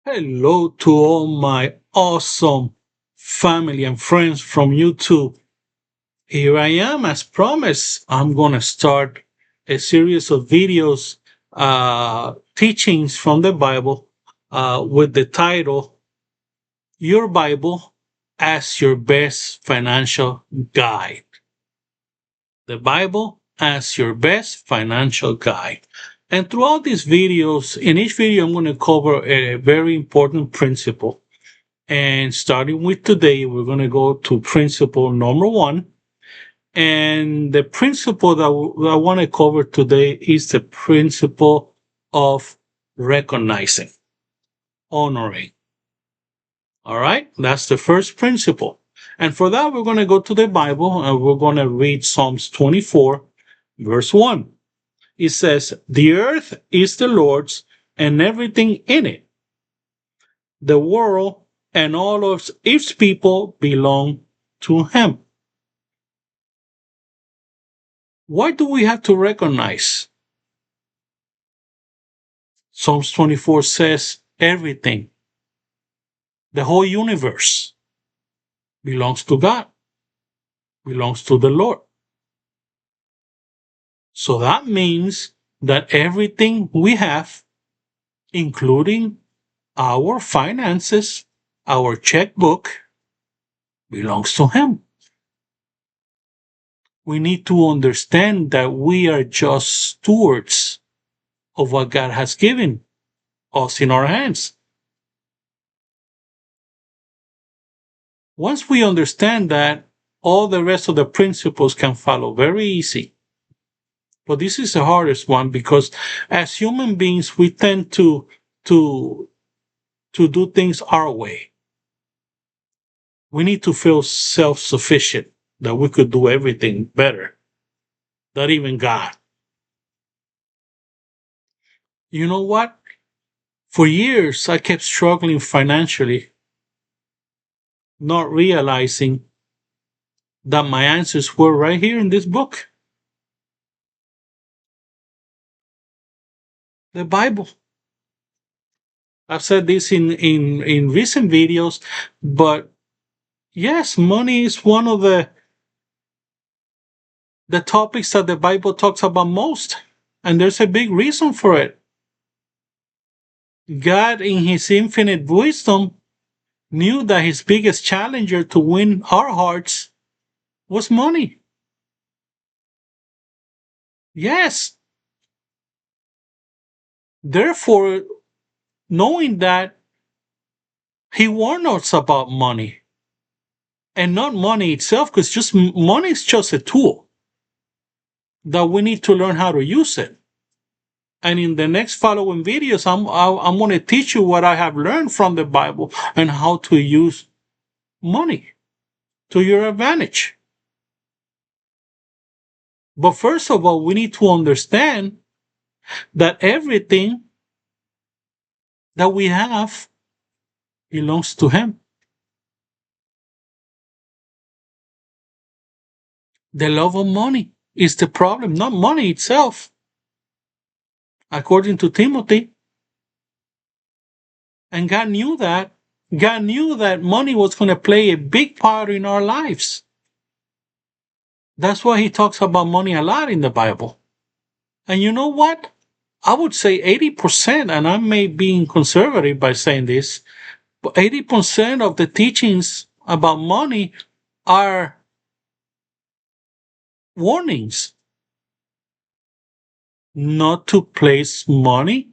Hello to all my awesome family and friends from YouTube. Here I am, as promised. I'm going to start a series of videos, teachings from the Bible, with the title, Your Bible as Your Best Financial Guide. The Bible as Your Best Financial Guide. And throughout these videos, in each video, I'm going to cover a very important principle. And starting with today, we're going to go to principle number one. And the principle that I want to cover today is the principle of recognizing, honoring. All right, that's the first principle. And for that, we're going to go to the Bible and we're going to read Psalms 24, verse 1. It says, "The earth is the Lord's and everything in it. The world and all of its people belong to Him." Why do we have to recognize? Psalms 24 says everything, the whole universe belongs to God, belongs to the Lord. So that means that everything we have, including our finances, our checkbook, belongs to Him. We need to understand that we are just stewards of what God has given us in our hands. Once we understand that, all the rest of the principles can follow very easy. But this is the hardest one because as human beings, we tend to do things our way. We need to feel self-sufficient, that we could do everything better, not even God. You know what? For years, I kept struggling financially, not realizing that my answers were right here in this book, the Bible. I've said this in recent videos, but yes, money is one of the topics that the Bible talks about most. And there's a big reason for it. God, in His infinite wisdom, knew that His biggest challenger to win our hearts was money. Yes. Therefore, knowing that, He warned us about money. And not money itself, because just money is just a tool that we need to learn how to use it. And in the next following videos, I'm going to teach you what I have learned from the Bible and how to use money to your advantage. But first of all, we need to understand that everything that we have belongs to Him. The love of money is the problem, not money itself. According to Timothy, and God knew that. God knew that money was going to play a big part in our lives. That's why He talks about money a lot in the Bible. And you know what? I would say 80%, and I may be conservative by saying this, but 80% of the teachings about money are warnings not to place money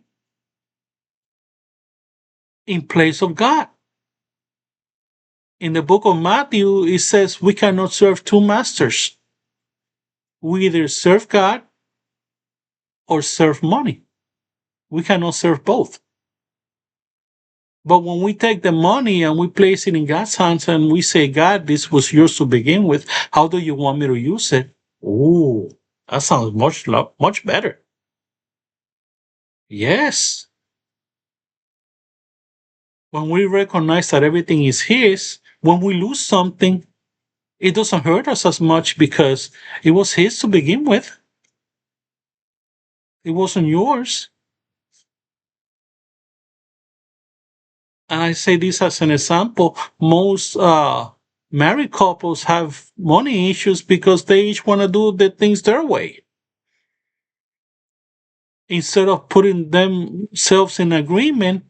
in place of God. In the book of Matthew, it says we cannot serve two masters. We either serve God or serve money. We cannot serve both. But when we take the money and we place it in God's hands and we say, God, this was yours to begin with. How do you want me to use it? Ooh, that sounds much better. Yes. When we recognize that everything is His, when we lose something, it doesn't hurt us as much because it was His to begin with. It wasn't yours. And I say this as an example. Most married couples have money issues because they each want to do the things their way instead of putting themselves in agreement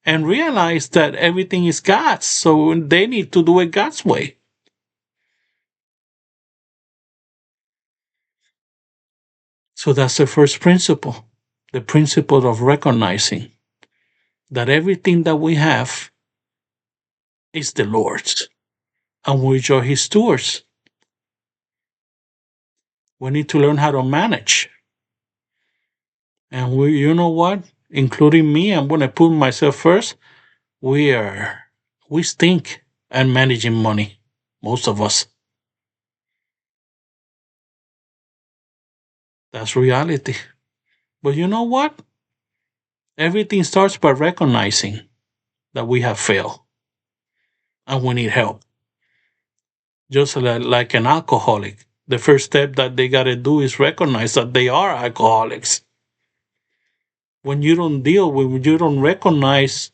and realize that everything is God's. So they need to do it God's way. So that's the first principle, the principle of recognizing that everything that we have is the Lord's and we are His stewards. We need to learn how to manage. And you know what? Including me, I'm going to put myself first. We stink at managing money, most of us. That's reality. But you know what? Everything starts by recognizing that we have failed and we need help. Just like an alcoholic, the first step that they got to do is recognize that they are alcoholics. When you when you don't recognize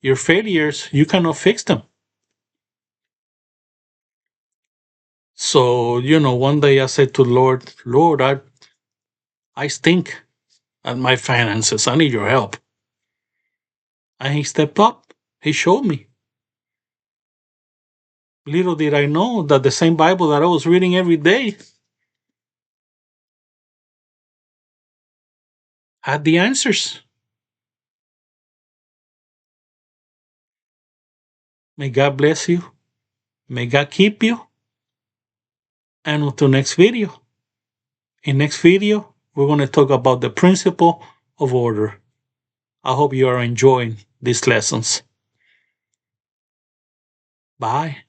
your failures, you cannot fix them. So, one day I said to Lord, Lord, I stink at my finances. I need your help. And He stepped up. He showed me. Little did I know that the same Bible that I was reading every day had the answers. May God bless you. May God keep you. And until next video. In next video, we're going to talk about the principle of order. I hope you are enjoying these lessons. Bye.